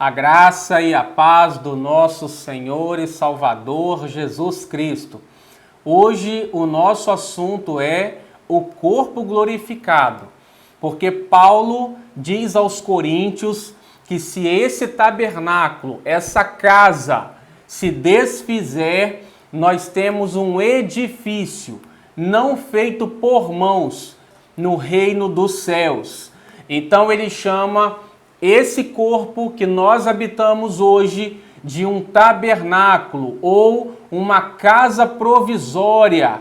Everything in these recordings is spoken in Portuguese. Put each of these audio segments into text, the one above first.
A graça e a paz do nosso Senhor e Salvador Jesus Cristo. Hoje o nosso assunto é o corpo glorificado, porque Paulo diz aos Coríntios que se esse tabernáculo, essa casa, se desfizer, nós temos um edifício não feito por mãos no reino dos céus. Então ele chama esse corpo que nós habitamos hoje de um tabernáculo ou uma casa provisória.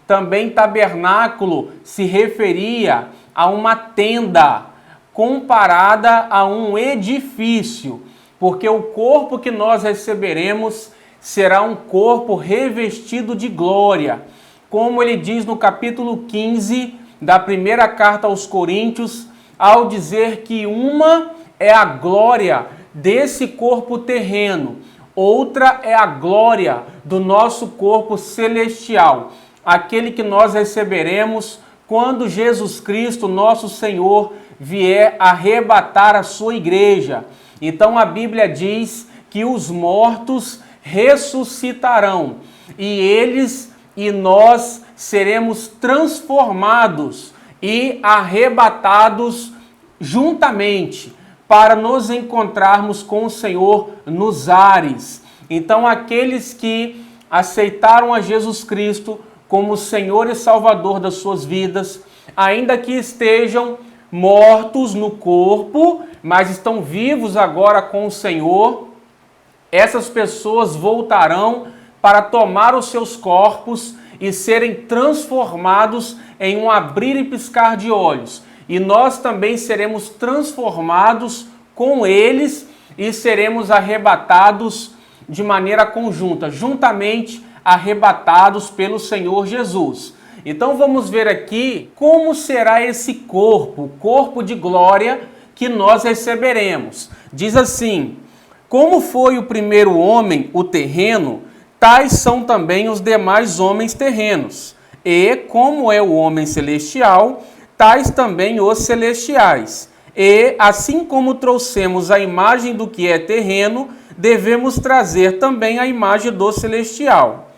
Também tabernáculo se referia a uma tenda comparada a um edifício, porque o corpo que nós receberemos será um corpo revestido de glória. Como ele diz no capítulo 15 da primeira carta aos Coríntios, ao dizer que uma é a glória desse corpo terreno, outra é a glória do nosso corpo celestial, aquele que nós receberemos quando Jesus Cristo, nosso Senhor, vier arrebatar a sua igreja. Então a Bíblia diz que os mortos ressuscitarão e eles e nós seremos transformados e arrebatados juntamente para nos encontrarmos com o Senhor nos ares. Então aqueles que aceitaram a Jesus Cristo como Senhor e Salvador das suas vidas, ainda que estejam mortos no corpo, mas estão vivos agora com o Senhor, essas pessoas voltarão para tomar os seus corpos e serem transformados em um abrir e piscar de olhos. E nós também seremos transformados com eles e seremos arrebatados de maneira conjunta, juntamente arrebatados pelo Senhor Jesus. Então vamos ver aqui como será esse corpo, o corpo de glória que nós receberemos. Diz assim: como foi o primeiro homem, o terreno, tais são também os demais homens terrenos. E como é o homem celestial, tais também os celestiais. E assim como trouxemos a imagem do que é terreno, devemos trazer também a imagem do celestial.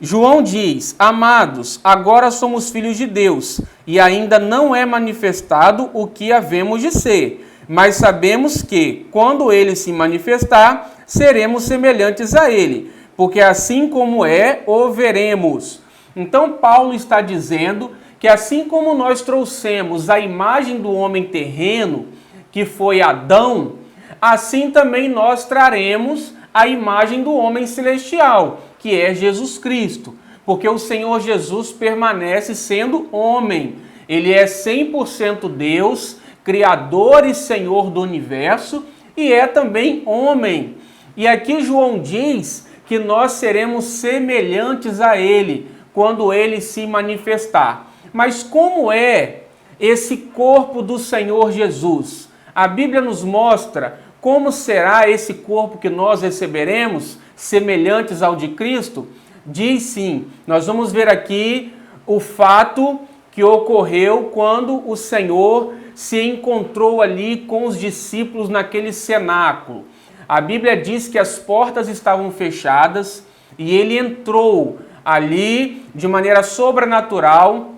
João diz: amados, agora somos filhos de Deus, e ainda não é manifestado o que havemos de ser, mas sabemos que, quando ele se manifestar, seremos semelhantes a ele, porque assim como é, o veremos. Então Paulo está dizendo que assim como nós trouxemos a imagem do homem terreno, que foi Adão, assim também nós traremos a imagem do homem celestial, que é Jesus Cristo, porque o Senhor Jesus permanece sendo homem. Ele é 100% Deus, Criador e Senhor do universo, e é também homem. E aqui João diz que nós seremos semelhantes a ele, quando ele se manifestar. Mas como é esse corpo do Senhor Jesus? A Bíblia nos mostra como será esse corpo que nós receberemos, semelhantes ao de Cristo? Diz sim. Nós vamos ver aqui o fato que ocorreu quando o Senhor se encontrou ali com os discípulos naquele cenáculo. A Bíblia diz que as portas estavam fechadas e ele entrou ali de maneira sobrenatural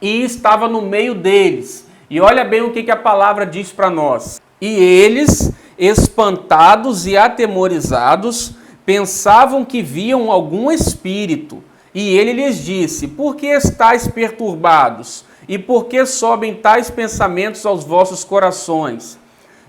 e estava no meio deles. E olha bem o que a palavra diz para nós. E eles, espantados e atemorizados, pensavam que viam algum espírito. E ele lhes disse: por que estáis perturbados? E por que sobem tais pensamentos aos vossos corações?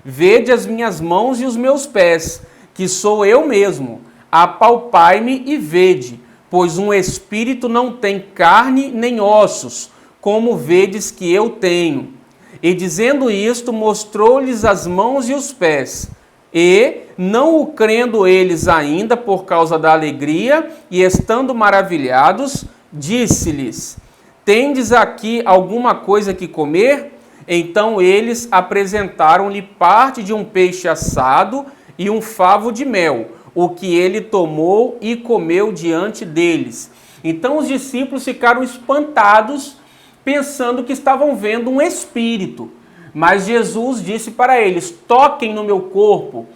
Vede as minhas mãos e os meus pés, que sou eu mesmo. Apalpai-me e vede, pois um espírito não tem carne nem ossos, como vedes que eu tenho. E dizendo isto, mostrou-lhes as mãos e os pés. E, não o crendo eles ainda por causa da alegria, e estando maravilhados, disse-lhes: tendes aqui alguma coisa que comer? Então eles apresentaram-lhe parte de um peixe assado e um favo de mel, o que ele tomou e comeu diante deles. Então os discípulos ficaram espantados, pensando que estavam vendo um espírito. Mas Jesus disse para eles: toquem no meu corpo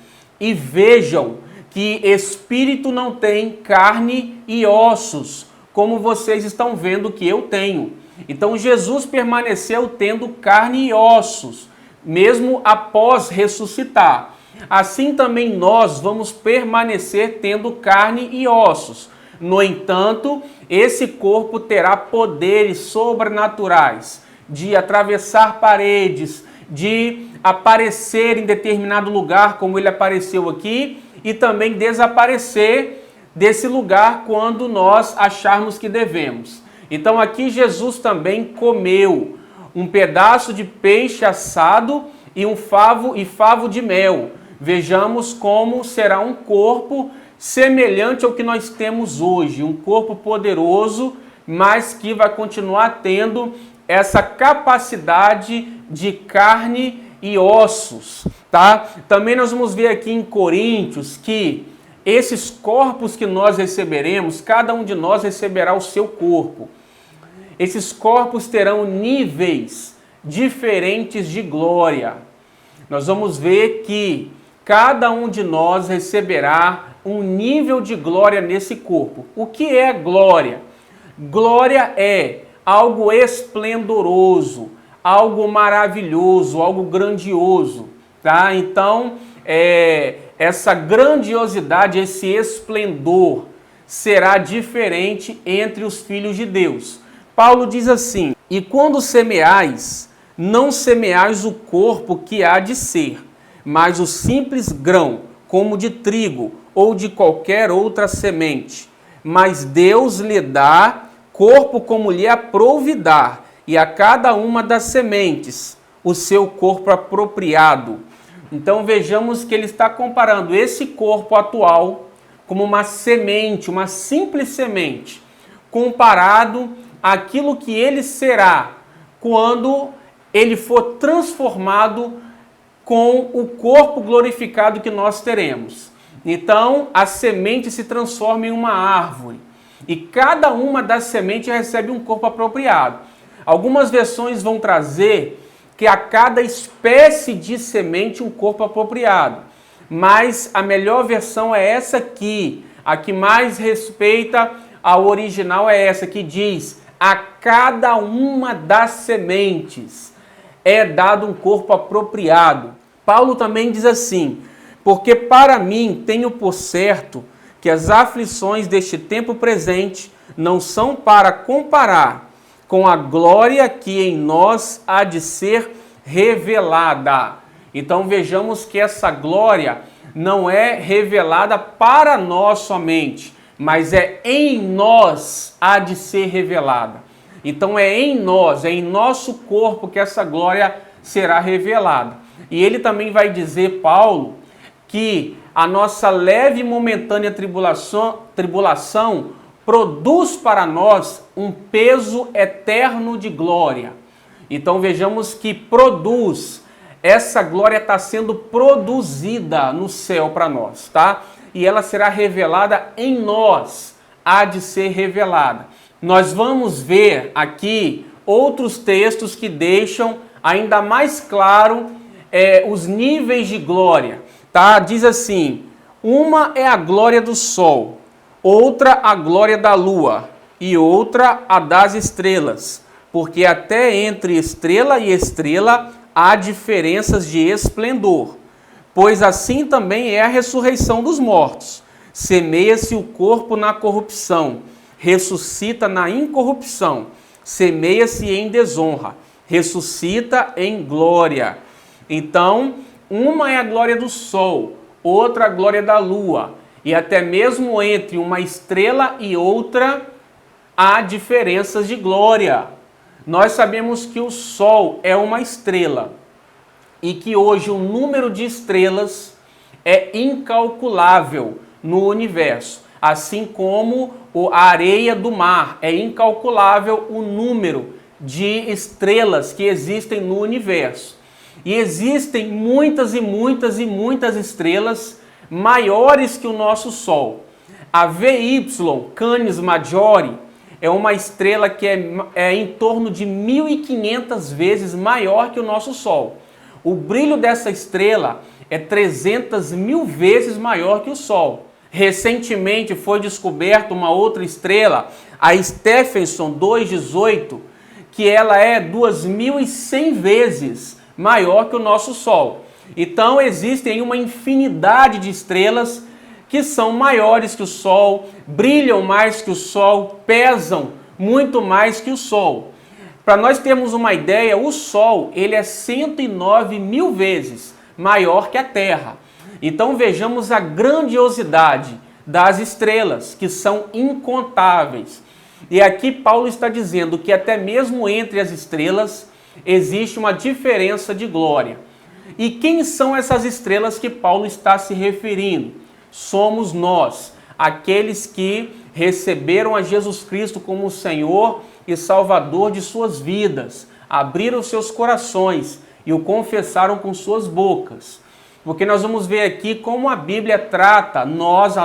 e vejam que espírito não tem carne e ossos, como vocês estão vendo que eu tenho. Então Jesus permaneceu tendo carne e ossos, mesmo após ressuscitar. Assim também nós vamos permanecer tendo carne e ossos. No entanto, esse corpo terá poderes sobrenaturais de atravessar paredes, de aparecer em determinado lugar, como ele apareceu aqui, e também desaparecer desse lugar quando nós acharmos que devemos. Então aqui Jesus também comeu um pedaço de peixe assado e favo de mel. Vejamos como será um corpo semelhante ao que nós temos hoje, um corpo poderoso, mas que vai continuar tendo essa capacidade de carne e ossos, tá? Também nós vamos ver aqui em Coríntios que esses corpos que nós receberemos, cada um de nós receberá o seu corpo. Esses corpos terão níveis diferentes de glória. Nós vamos ver que cada um de nós receberá um nível de glória nesse corpo. O que é glória? Glória é algo esplendoroso, algo maravilhoso, algo grandioso, tá? Então, essa grandiosidade, esse esplendor será diferente entre os filhos de Deus. Paulo diz assim: e quando semeais, não semeais o corpo que há de ser, mas o simples grão, como de trigo ou de qualquer outra semente. Mas Deus lhe dá corpo como lhe aprouve dar, e a cada uma das sementes o seu corpo apropriado. Então vejamos que ele está comparando esse corpo atual como uma semente, uma simples semente, comparado àquilo que ele será quando ele for transformado com o corpo glorificado que nós teremos. Então a semente se transforma em uma árvore e cada uma das sementes recebe um corpo apropriado. Algumas versões vão trazer que a cada espécie de semente um corpo apropriado, mas a melhor versão é essa aqui, a que mais respeita ao original é essa, que diz: a cada uma das sementes é dado um corpo apropriado. Paulo também diz assim: porque para mim tenho por certo que as aflições deste tempo presente não são para comparar com a glória que em nós há de ser revelada. Então vejamos que essa glória não é revelada para nós somente, mas é em nós há de ser revelada. Então é em nós, é em nosso corpo que essa glória será revelada. E ele também vai dizer, Paulo, que a nossa leve e momentânea tribulação produz para nós um peso eterno de glória. Então vejamos que produz, essa glória está sendo produzida no céu para nós, tá? E ela será revelada em nós, há de ser revelada. Nós vamos ver aqui outros textos que deixam ainda mais claro os níveis de glória, tá? Diz assim: uma é a glória do sol, outra a glória da lua e outra a das estrelas, porque até entre estrela e estrela há diferenças de esplendor. Pois assim também é a ressurreição dos mortos. Semeia-se o corpo na corrupção, ressuscita na incorrupção. Semeia-se em desonra, ressuscita em glória. Então, uma é a glória do sol, outra a glória da lua, e até mesmo entre uma estrela e outra há diferenças de glória. Nós sabemos que o sol é uma estrela e que hoje o número de estrelas é incalculável no universo, assim como a areia do mar é incalculável o número de estrelas que existem no universo. E existem muitas e muitas e muitas estrelas maiores que o nosso Sol. A VY Canis Majori é uma estrela que é em torno de 1.500 vezes maior que o nosso Sol. O brilho dessa estrela é 300 mil vezes maior que o Sol. Recentemente foi descoberta uma outra estrela, a Stephenson 218, que ela é 2.100 vezes maior que o nosso Sol. Então existem uma infinidade de estrelas que são maiores que o Sol, brilham mais que o Sol, pesam muito mais que o Sol. Para nós termos uma ideia, o Sol ele é 109 mil vezes maior que a Terra. Então vejamos a grandiosidade das estrelas, que são incontáveis. E aqui Paulo está dizendo que até mesmo entre as estrelas existe uma diferença de glória. E quem são essas estrelas que Paulo está se referindo? Somos nós, aqueles que receberam a Jesus Cristo como Senhor e Salvador de suas vidas, abriram seus corações e o confessaram com suas bocas. Porque nós vamos ver aqui como a Bíblia trata a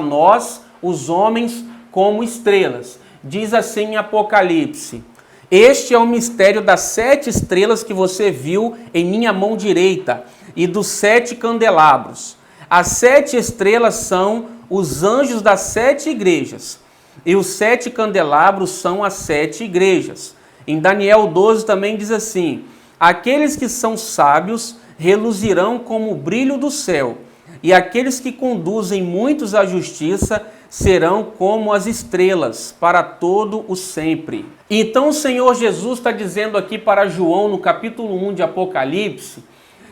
nós, os homens, como estrelas. Diz assim em Apocalipse: este é o mistério das 7 estrelas que você viu em minha mão direita e dos 7 candelabros. As 7 estrelas são os anjos das 7 igrejas e os 7 candelabros são as 7 igrejas. Em Daniel 12 também diz assim: aqueles que são sábios reluzirão como o brilho do céu, e aqueles que conduzem muitos à justiça serão como as estrelas para todo o sempre. Então o Senhor Jesus está dizendo aqui para João, no capítulo 1 de Apocalipse,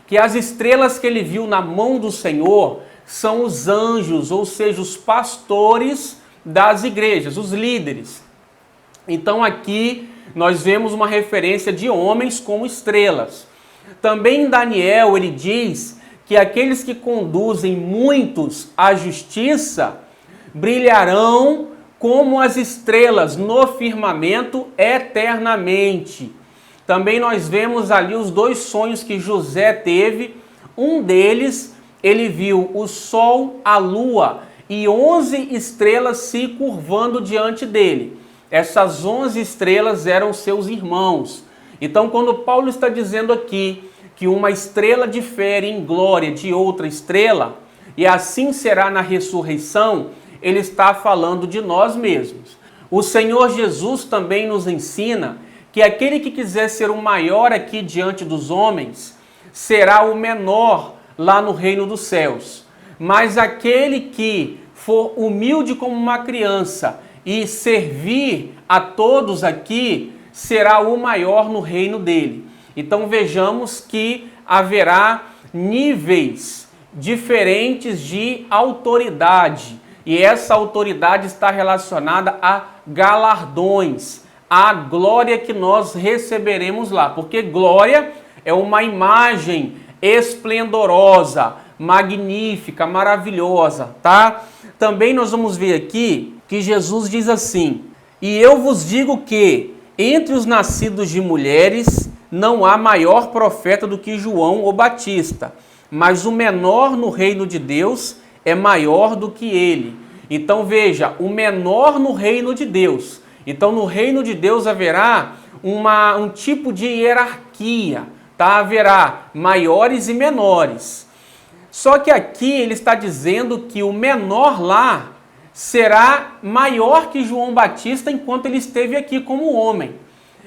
que as estrelas que ele viu na mão do Senhor são os anjos, ou seja, os pastores das igrejas, os líderes. Então aqui nós vemos uma referência de homens como estrelas. Também em Daniel ele diz que aqueles que conduzem muitos à justiça brilharão como as estrelas no firmamento eternamente. Também nós vemos ali os 2 sonhos que José teve. Um deles, ele viu o sol, a lua e 11 estrelas se curvando diante dele. Essas 11 estrelas eram seus irmãos. Então, quando Paulo está dizendo aqui que uma estrela difere em glória de outra estrela, e assim será na ressurreição, ele está falando de nós mesmos. O Senhor Jesus também nos ensina que aquele que quiser ser o maior aqui diante dos homens, será o menor lá no reino dos céus. Mas aquele que for humilde como uma criança e servir a todos aqui, será o maior no reino dele. Então vejamos que haverá níveis diferentes de autoridade. E essa autoridade está relacionada a galardões, a glória que nós receberemos lá. Porque glória é uma imagem esplendorosa, magnífica, maravilhosa, tá? Também nós vamos ver aqui que Jesus diz assim: e eu vos digo que entre os nascidos de mulheres não há maior profeta do que João o Batista, mas o menor no reino de Deus é maior do que ele. Então veja, o menor no reino de Deus. Então no reino de Deus haverá um tipo de hierarquia, tá? Haverá maiores e menores. Só que aqui ele está dizendo que o menor lá será maior que João Batista enquanto ele esteve aqui como homem.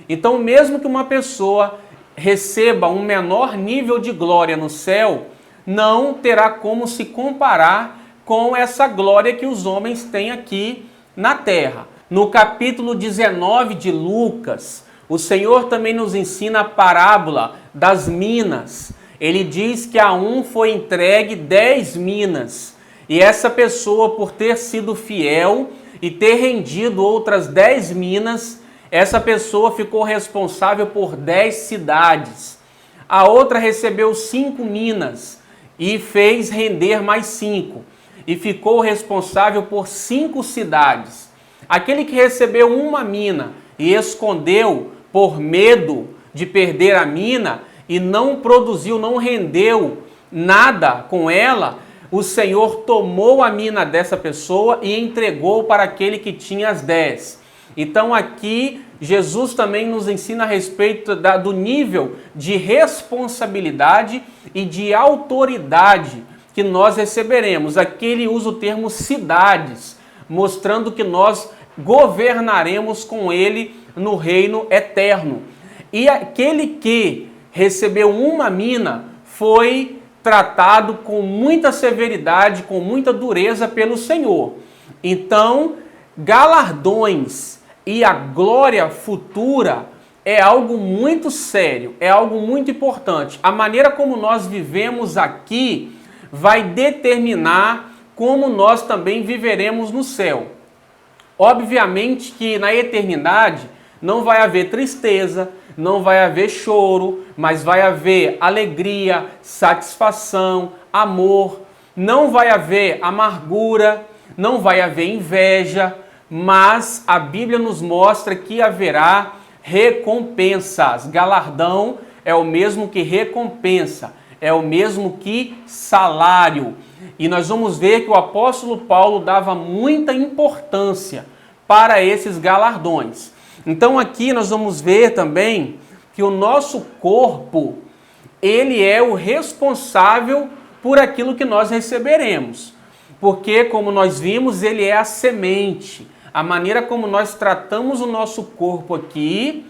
Então mesmo que uma pessoa receba um menor nível de glória no céu, não terá como se comparar com essa glória que os homens têm aqui na terra. No capítulo 19 de Lucas, o Senhor também nos ensina a parábola das minas. Ele diz que a um foi entregue 10 minas. E essa pessoa, por ter sido fiel e ter rendido outras 10 minas, essa pessoa ficou responsável por 10 cidades. A outra recebeu 5 minas e fez render mais 5. E ficou responsável por 5 cidades. Aquele que recebeu uma mina e escondeu por medo de perder a mina e não produziu, não rendeu nada com ela, o Senhor tomou a mina dessa pessoa e entregou para aquele que tinha as 10. Então aqui Jesus também nos ensina a respeito do nível de responsabilidade e de autoridade que nós receberemos. Aqui ele usa o termo cidades, mostrando que nós governaremos com ele no reino eterno. E aquele que recebeu uma mina foi tratado com muita severidade, com muita dureza pelo Senhor. Então, galardões e a glória futura é algo muito sério, é algo muito importante. A maneira como nós vivemos aqui vai determinar como nós também viveremos no céu. Obviamente que na eternidade não vai haver tristeza, não vai haver choro, mas vai haver alegria, satisfação, amor, não vai haver amargura, não vai haver inveja, mas a Bíblia nos mostra que haverá recompensas. Galardão é o mesmo que recompensa, é o mesmo que salário. E nós vamos ver que o apóstolo Paulo dava muita importância para esses galardões. Então aqui nós vamos ver também que o nosso corpo, ele é o responsável por aquilo que nós receberemos. Porque, como nós vimos, ele é a semente. A maneira como nós tratamos o nosso corpo aqui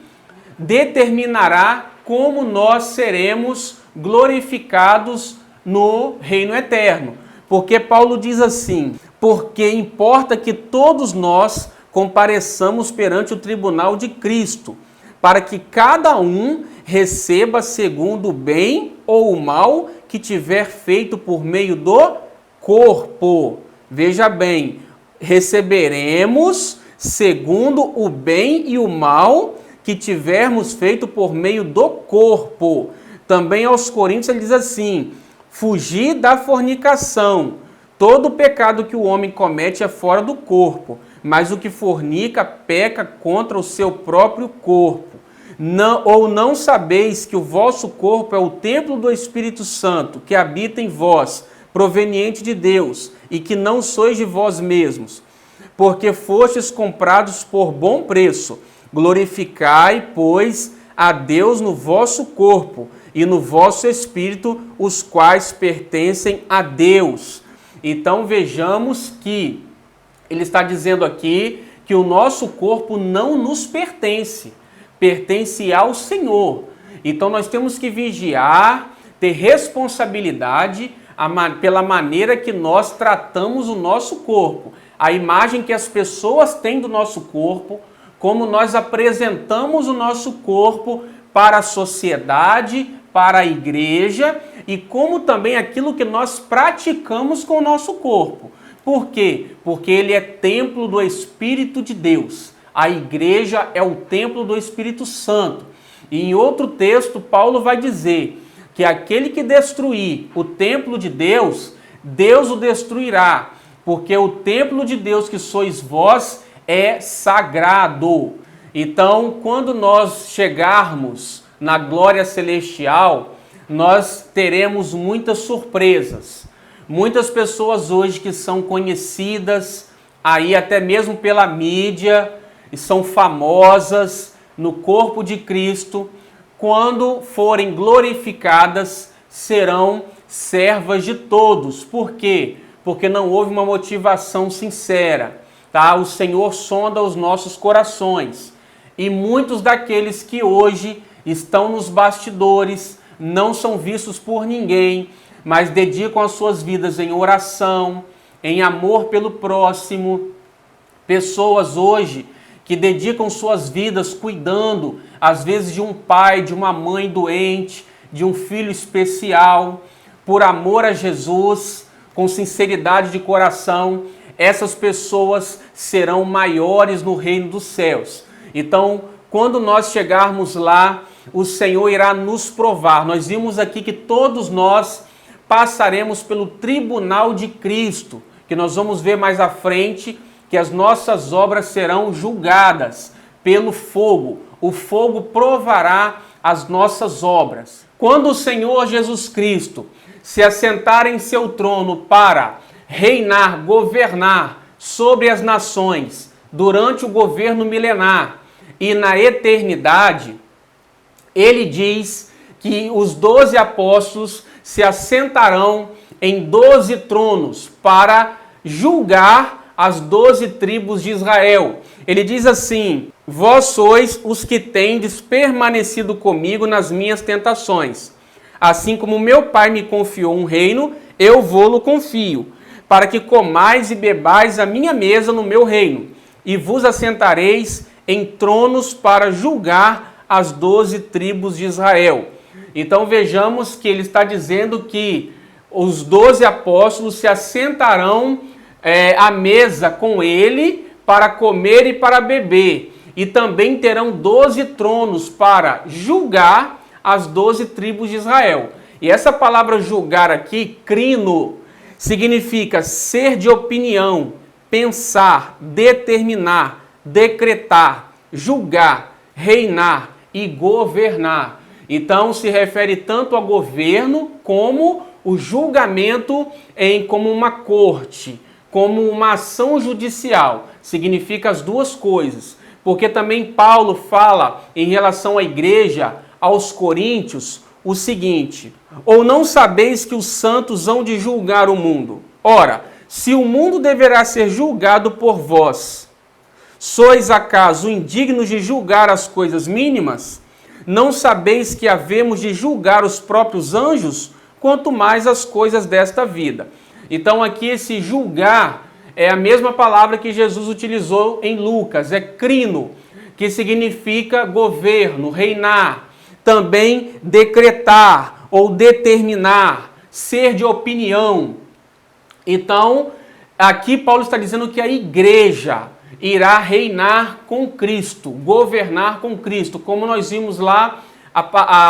determinará como nós seremos glorificados no reino eterno. Porque Paulo diz assim: porque importa que todos nós compareçamos perante o tribunal de Cristo, para que cada um receba segundo o bem ou o mal que tiver feito por meio do corpo. Veja bem, receberemos segundo o bem e o mal que tivermos feito por meio do corpo. Também aos Coríntios ele diz assim: fugir da fornicação. Todo pecado que o homem comete é fora do corpo, mas o que fornica peca contra o seu próprio corpo. Não sabeis que o vosso corpo é o templo do Espírito Santo, que habita em vós, proveniente de Deus, e que não sois de vós mesmos, porque fostes comprados por bom preço. Glorificai, pois, a Deus no vosso corpo e no vosso espírito, os quais pertencem a Deus. Então vejamos que ele está dizendo aqui que o nosso corpo não nos pertence, pertence ao Senhor. Então nós temos que vigiar, ter responsabilidade pela maneira que nós tratamos o nosso corpo, a imagem que as pessoas têm do nosso corpo, como nós apresentamos o nosso corpo para a sociedade, para a igreja, e como também aquilo que nós praticamos com o nosso corpo. Por quê? Porque ele é templo do Espírito de Deus. A igreja é o templo do Espírito Santo. E em outro texto, Paulo vai dizer que aquele que destruir o templo de Deus, Deus o destruirá, porque o templo de Deus que sois vós é sagrado. Então, quando nós chegarmos na glória celestial, nós teremos muitas surpresas. Muitas pessoas hoje que são conhecidas, aí até mesmo pela mídia, e são famosas no corpo de Cristo, quando forem glorificadas, serão servas de todos. Por quê? Porque não houve uma motivação sincera. Tá? O Senhor sonda os nossos corações. E muitos daqueles que hoje estão nos bastidores não são vistos por ninguém, mas dedicam as suas vidas em oração, em amor pelo próximo. Pessoas hoje que dedicam suas vidas cuidando, às vezes, de um pai, de uma mãe doente, de um filho especial, por amor a Jesus, com sinceridade de coração. Essas pessoas serão maiores no reino dos céus. Então, quando nós chegarmos lá, o Senhor irá nos provar. Nós vimos aqui que todos nós passaremos pelo tribunal de Cristo, que nós vamos ver mais à frente, que as nossas obras serão julgadas pelo fogo. O fogo provará as nossas obras. Quando o Senhor Jesus Cristo se assentar em seu trono para reinar, governar sobre as nações durante o governo milenar e na eternidade, ele diz que os 12 apóstolos se assentarão em 12 tronos para julgar as 12 tribos de Israel. Ele diz assim: vós sois os que tendes permanecido comigo nas minhas tentações. Assim como meu pai me confiou um reino, eu vô-lo confio, para que comais e bebais a minha mesa no meu reino, e vos assentareis em tronos para julgar as 12 tribos de Israel. Então vejamos que ele está dizendo que os 12 apóstolos se assentarão à mesa com ele para comer e para beber. E também terão 12 tronos para julgar as 12 tribos de Israel. E essa palavra julgar aqui, crino, significa ser de opinião, pensar, determinar, decretar, julgar, reinar e governar. Então se refere tanto ao governo como o julgamento como uma corte, como uma ação judicial. Significa as duas coisas. Porque também Paulo fala em relação à igreja, aos coríntios, o seguinte: ou não sabeis que os santos hão de julgar o mundo? Ora, se o mundo deverá ser julgado por vós, sois acaso indignos de julgar as coisas mínimas? Não sabeis que havemos de julgar os próprios anjos, quanto mais as coisas desta vida? Então aqui esse julgar é a mesma palavra que Jesus utilizou em Lucas, é crino, que significa governo, reinar, também decretar ou determinar, ser de opinião. Então, aqui Paulo está dizendo que a igreja irá reinar com Cristo, governar com Cristo, como nós vimos lá a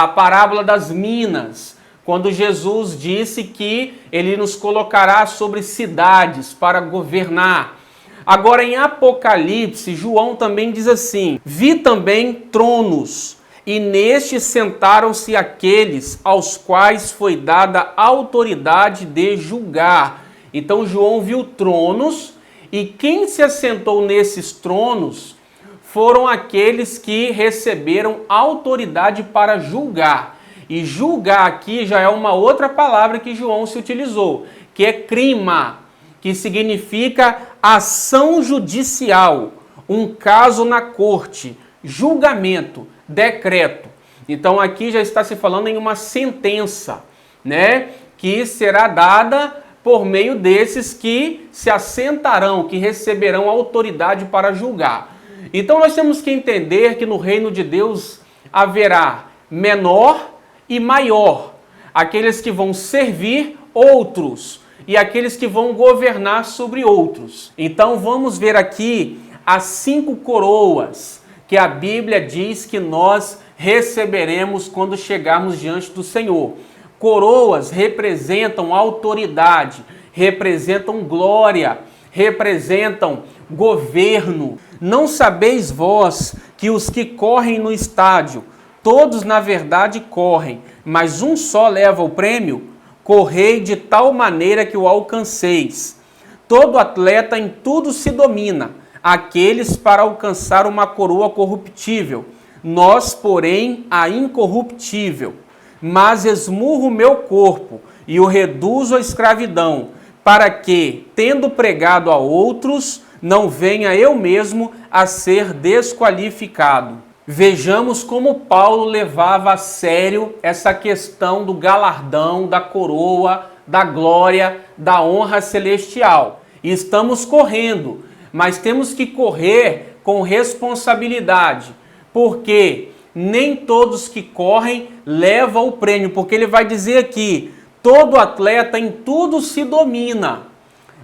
parábola das minas, quando Jesus disse que ele nos colocará sobre cidades para governar. Agora em Apocalipse, João também diz assim: vi também tronos, e nestes sentaram-se aqueles aos quais foi dada autoridade de julgar. Então João viu tronos, e quem se assentou nesses tronos foram aqueles que receberam autoridade para julgar. E julgar aqui já é uma outra palavra que João se utilizou, que é crima, que significa ação judicial, um caso na corte, julgamento, decreto. Então aqui já está se falando em uma sentença, né, que será dada por meio desses que se assentarão, que receberão autoridade para julgar. Então nós temos que entender que no reino de Deus haverá menor e maior, aqueles que vão servir outros e aqueles que vão governar sobre outros. Então vamos ver aqui as 5 coroas que a Bíblia diz que nós receberemos quando chegarmos diante do Senhor. Coroas representam autoridade, representam glória, representam governo. Não sabeis vós que os que correm no estádio, todos na verdade correm, mas um só leva o prêmio? Correi de tal maneira que o alcanceis. Todo atleta em tudo se domina, aqueles para alcançar uma coroa corruptível, nós, porém, a incorruptível. Mas esmurro o meu corpo e o reduzo à escravidão, para que, tendo pregado a outros, não venha eu mesmo a ser desqualificado. Vejamos como Paulo levava a sério essa questão do galardão, da coroa, da glória, da honra celestial. E estamos correndo, mas temos que correr com responsabilidade, porque nem todos que correm levam o prêmio, porque ele vai dizer aqui: todo atleta em tudo se domina.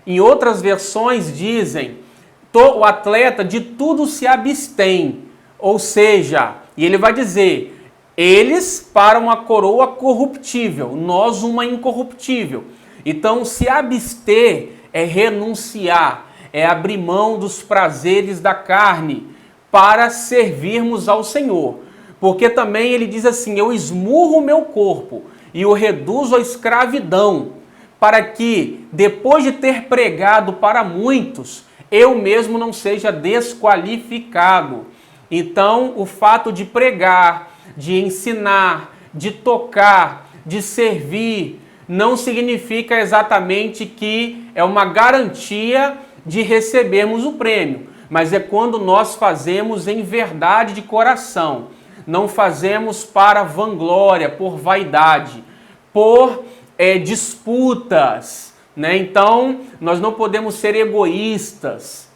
Em outras versões dizem: o atleta de tudo se abstém. Ou seja, e ele vai dizer: eles para uma coroa corruptível, nós uma incorruptível. Então, se abster é renunciar, é abrir mão dos prazeres da carne para servirmos ao Senhor. Porque também ele diz assim: eu esmurro o meu corpo e o reduzo à escravidão, para que, depois de ter pregado para muitos, eu mesmo não seja desqualificado. Então, o fato de pregar, de ensinar, de tocar, de servir, não significa exatamente que é uma garantia de recebermos o prêmio, mas é quando nós fazemos em verdade de coração. Não fazemos para vanglória, por vaidade, por disputas, né? Então, nós não podemos ser egoístas,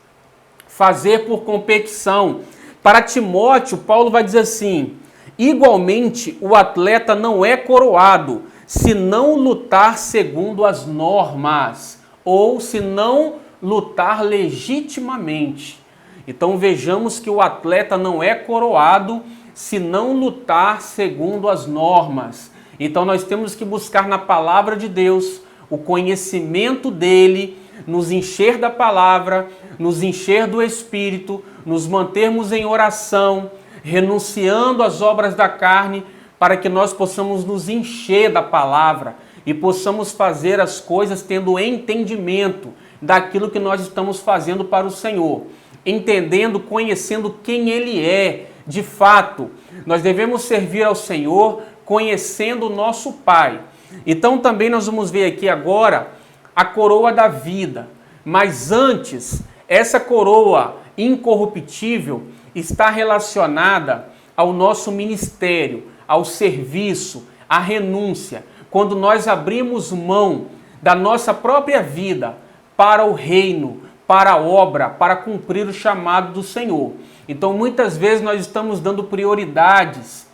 fazer por competição. Para Timóteo, Paulo vai dizer assim: igualmente, o atleta não é coroado se não lutar segundo as normas, ou se não lutar legitimamente. Então vejamos que o atleta não é coroado se não lutar segundo as normas. Então nós temos que buscar na palavra de Deus o conhecimento dele, nos encher da palavra, nos encher do Espírito, nos mantermos em oração, renunciando às obras da carne, para que nós possamos nos encher da palavra e possamos fazer as coisas tendo entendimento daquilo que nós estamos fazendo para o Senhor, entendendo, conhecendo quem Ele é de fato. Nós devemos servir ao Senhor conhecendo o nosso Pai. Então também nós vamos ver aqui agora a coroa da vida. Mas antes, essa coroa incorruptível está relacionada ao nosso ministério, ao serviço, à renúncia. Quando nós abrimos mão da nossa própria vida para o reino, para a obra, para cumprir o chamado do Senhor. Então muitas vezes nós estamos dando prioridades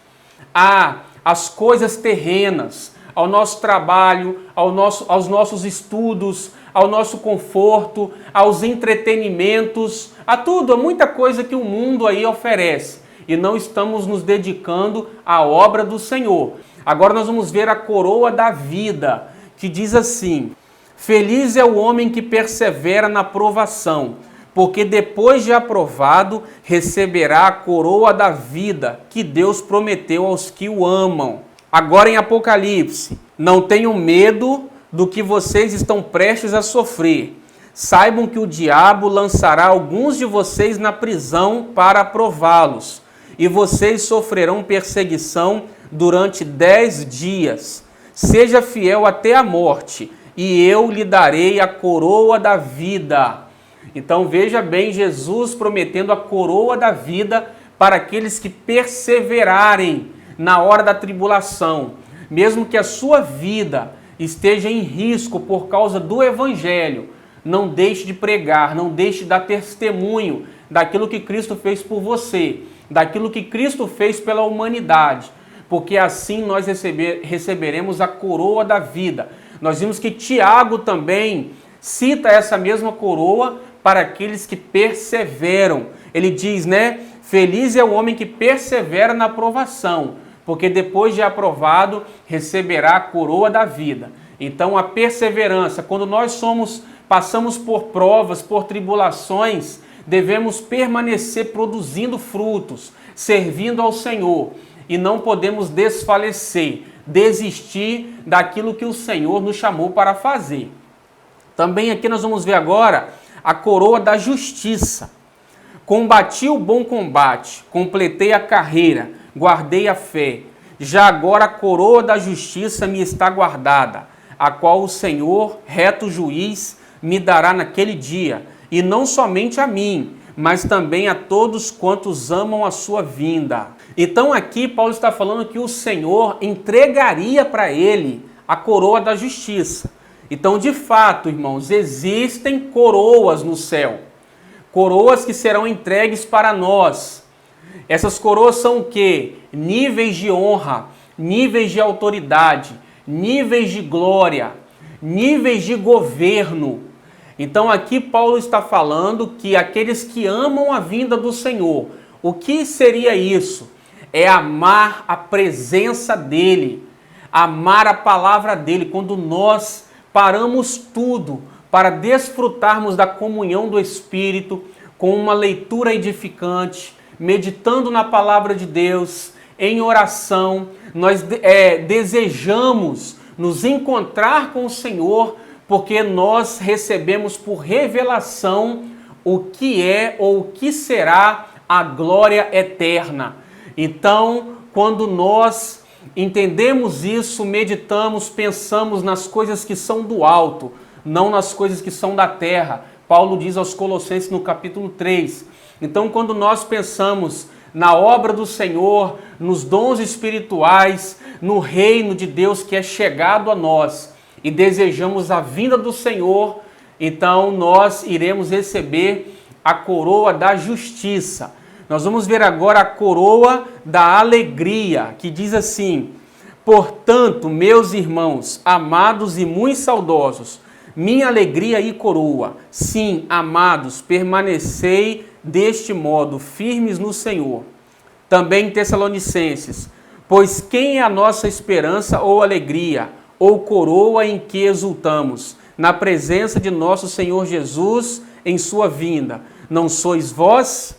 às coisas terrenas, ao nosso trabalho, aos nossos estudos, ao nosso conforto, aos entretenimentos, a tudo, a muita coisa que o mundo aí oferece. E não estamos nos dedicando à obra do Senhor. Agora nós vamos ver a coroa da vida, que diz assim: feliz é o homem que persevera na provação, porque depois de aprovado, receberá a coroa da vida que Deus prometeu aos que o amam. Agora em Apocalipse: não tenham medo do que vocês estão prestes a sofrer. Saibam que o diabo lançará alguns de vocês na prisão para prová-los, e vocês sofrerão perseguição durante 10 dias. Seja fiel até a morte, e eu lhe darei a coroa da vida. Então veja bem, Jesus prometendo a coroa da vida para aqueles que perseverarem na hora da tribulação. Mesmo que a sua vida esteja em risco por causa do Evangelho, não deixe de pregar, não deixe de dar testemunho daquilo que Cristo fez por você, daquilo que Cristo fez pela humanidade, porque assim nós receberemos a coroa da vida. Nós vimos que Tiago também cita essa mesma coroa para aqueles que perseveram. Ele diz, né? Feliz é o homem que persevera na provação, porque depois de aprovado, receberá a coroa da vida. Então a perseverança, quando nós passamos por provas, por tribulações, devemos permanecer produzindo frutos, servindo ao Senhor, e não podemos desfalecer, desistir daquilo que o Senhor nos chamou para fazer. Também aqui nós vamos ver agora a coroa da justiça. Combati o bom combate, completei a carreira, guardei a fé. Já agora a coroa da justiça me está guardada, a qual o Senhor, reto juiz, me dará naquele dia, e não somente a mim, mas também a todos quantos amam a sua vinda. Então aqui Paulo está falando que o Senhor entregaria para ele a coroa da justiça. Então, de fato, irmãos, existem coroas no céu, coroas que serão entregues para nós. Essas coroas são o quê? Níveis de honra, níveis de autoridade, níveis de glória, níveis de governo. Então aqui Paulo está falando que aqueles que amam a vinda do Senhor, o que seria isso? É amar a presença dEle, amar a palavra dEle, quando nós paramos tudo para desfrutarmos da comunhão do Espírito, com uma leitura edificante, meditando na palavra de Deus, em oração, nós desejamos nos encontrar com o Senhor, porque nós recebemos por revelação o que é ou o que será a glória eterna. Então, quando nós entendemos isso, meditamos, pensamos nas coisas que são do alto, não nas coisas que são da terra. Paulo diz aos Colossenses no capítulo 3. Então, quando nós pensamos na obra do Senhor, nos dons espirituais, no reino de Deus que é chegado a nós, e desejamos a vinda do Senhor, então nós iremos receber a coroa da justiça. Nós vamos ver agora a coroa da alegria, que diz assim: portanto, meus irmãos, amados e muito saudosos, minha alegria e coroa, sim, amados, permanecei deste modo, firmes no Senhor. Também Tessalonicenses, pois quem é a nossa esperança ou alegria, ou coroa em que exultamos, na presença de nosso Senhor Jesus em sua vinda? Não sois vós?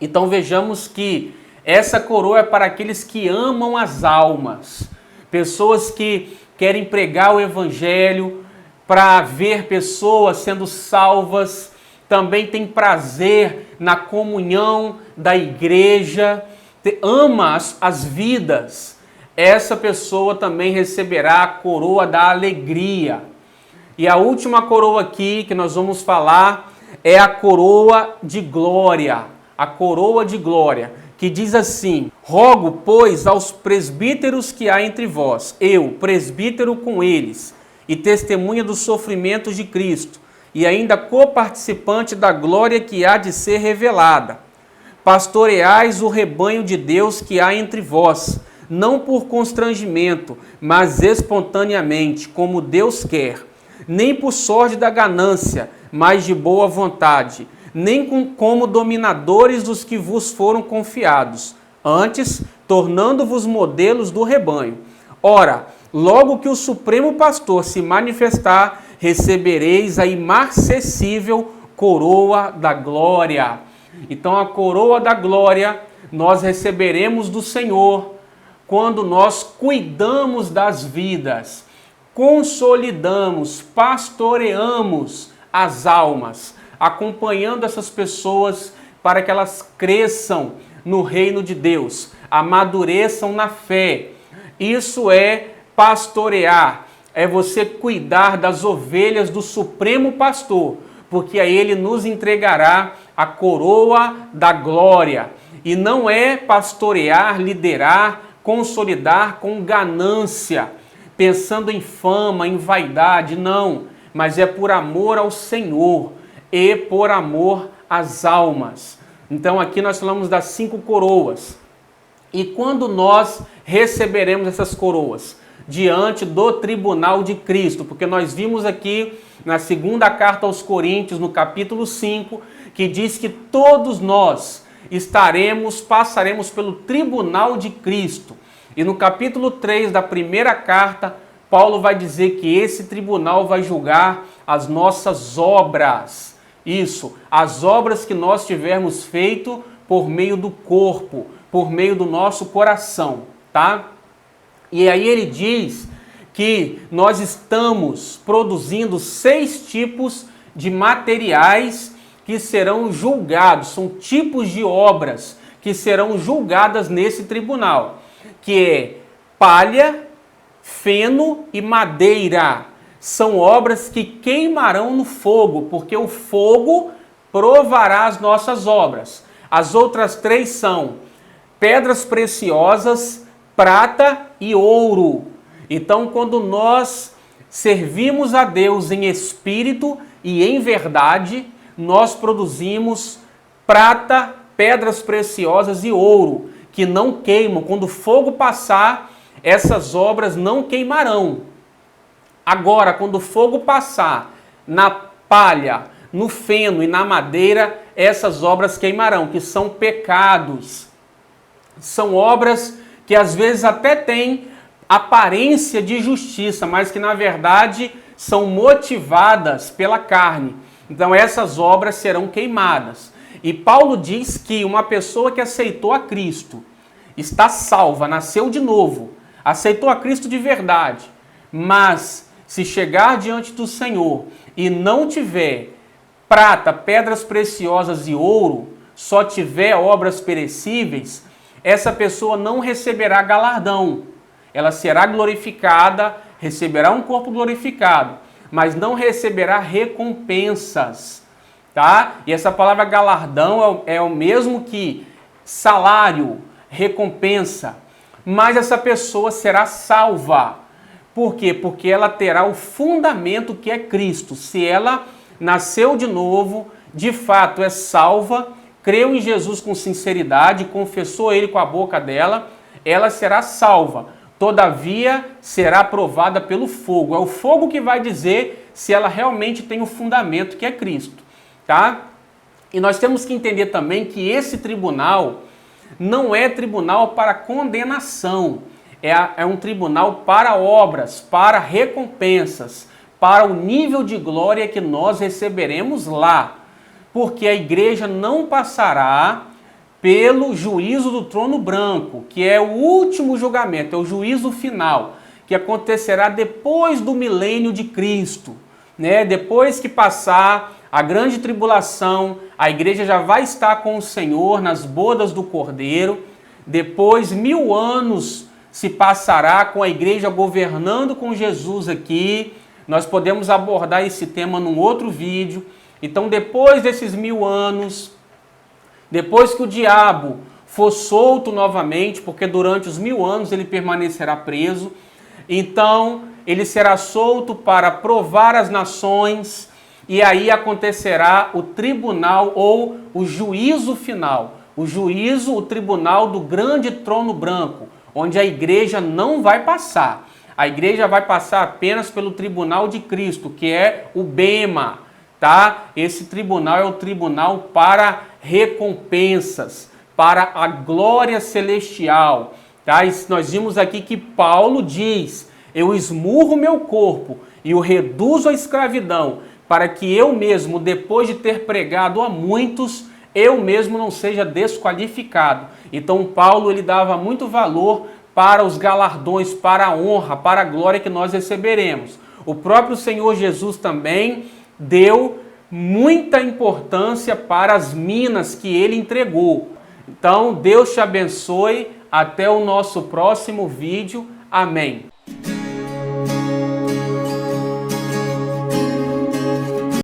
Então vejamos que essa coroa é para aqueles que amam as almas, pessoas que querem pregar o evangelho, para ver pessoas sendo salvas, também tem prazer na comunhão da igreja, ama as vidas. Essa pessoa também receberá a coroa da alegria. E a última coroa aqui que nós vamos falar é a coroa de glória. A coroa de glória, que diz assim: rogo, pois, aos presbíteros que há entre vós, eu, presbítero com eles, e testemunha dos sofrimentos de Cristo, e ainda coparticipante da glória que há de ser revelada. Pastoreais o rebanho de Deus que há entre vós, não por constrangimento, mas espontaneamente, como Deus quer, nem por sorte da ganância, mas de boa vontade, nem como dominadores dos que vos foram confiados, antes, tornando-vos modelos do rebanho. Ora, logo que o Supremo Pastor se manifestar, recebereis a imarcessível coroa da glória. Então a coroa da glória nós receberemos do Senhor quando nós cuidamos das vidas, consolidamos, pastoreamos as almas, acompanhando essas pessoas para que elas cresçam no reino de Deus, amadureçam na fé. Isso é pastorear, é você cuidar das ovelhas do Supremo Pastor, porque a ele nos entregará a coroa da glória. E não é pastorear, liderar, consolidar com ganância, pensando em fama, em vaidade, não, mas é por amor ao Senhor e por amor às almas. Então aqui nós falamos das 5 coroas. E quando nós receberemos essas coroas? Diante do tribunal de Cristo, porque nós vimos aqui na segunda carta aos Coríntios, no capítulo 5, que diz que todos nós passaremos pelo tribunal de Cristo. E no capítulo 3 da primeira carta, Paulo vai dizer que esse tribunal vai julgar as nossas obras. Isso, as obras que nós tivermos feito por meio do corpo, por meio do nosso coração, tá? E aí ele diz que nós estamos produzindo 6 tipos de materiais que serão julgados, são tipos de obras que serão julgadas nesse tribunal, que é palha, feno e madeira. São obras que queimarão no fogo, porque o fogo provará as nossas obras. As outras 3 são pedras preciosas, prata e ouro. Então, quando nós servimos a Deus em espírito e em verdade, nós produzimos prata, pedras preciosas e ouro, que não queimam. Quando o fogo passar, essas obras não queimarão. Agora, quando o fogo passar na palha, no feno e na madeira, essas obras queimarão, que são pecados. São obras que às vezes até têm aparência de justiça, mas que na verdade são motivadas pela carne. Então essas obras serão queimadas. E Paulo diz que uma pessoa que aceitou a Cristo está salva, nasceu de novo, aceitou a Cristo de verdade, mas se chegar diante do Senhor e não tiver prata, pedras preciosas e ouro, só tiver obras perecíveis, essa pessoa não receberá galardão. ela será glorificada, receberá um corpo glorificado, mas não receberá recompensas, tá? E essa palavra galardão é o mesmo que salário, recompensa, mas essa pessoa será salva. Por quê? Porque ela terá o fundamento que é Cristo. Se ela nasceu de novo, de fato é salva, creu em Jesus com sinceridade, confessou Ele com a boca dela, ela será salva. Todavia, será provada pelo fogo. É o fogo que vai dizer se ela realmente tem o fundamento que é Cristo, tá? E nós temos que entender também que esse tribunal não é tribunal para condenação, é um tribunal para obras, para recompensas, para o nível de glória que nós receberemos lá. Porque a igreja não passará pelo juízo do trono branco, que é o último julgamento, é o juízo final, que acontecerá depois do milênio de Cristo, né? Depois que passar a grande tribulação, a igreja já vai estar com o Senhor nas bodas do Cordeiro. Depois, 1000 anos se passará com a igreja governando com Jesus aqui. Nós podemos abordar esse tema num outro vídeo. Então, depois desses 1000 anos, depois que o diabo for solto novamente, porque durante os 1000 anos ele permanecerá preso, então ele será solto para provar as nações, e aí acontecerá o tribunal ou o juízo final. O juízo, o tribunal do grande trono branco, onde a igreja não vai passar. A igreja vai passar apenas pelo tribunal de Cristo, que é o bema, tá? Esse tribunal é o tribunal para recompensas, para a glória celestial, tá? E nós vimos aqui que Paulo diz: eu esmurro meu corpo e o reduzo à escravidão, para que eu mesmo, depois de ter pregado a muitos, eu mesmo não seja desqualificado. Então Paulo ele dava muito valor para os galardões, para a honra, para a glória que nós receberemos. O próprio Senhor Jesus também deu muita importância para as minas que ele entregou. Então, Deus te abençoe. Até o nosso próximo vídeo. Amém.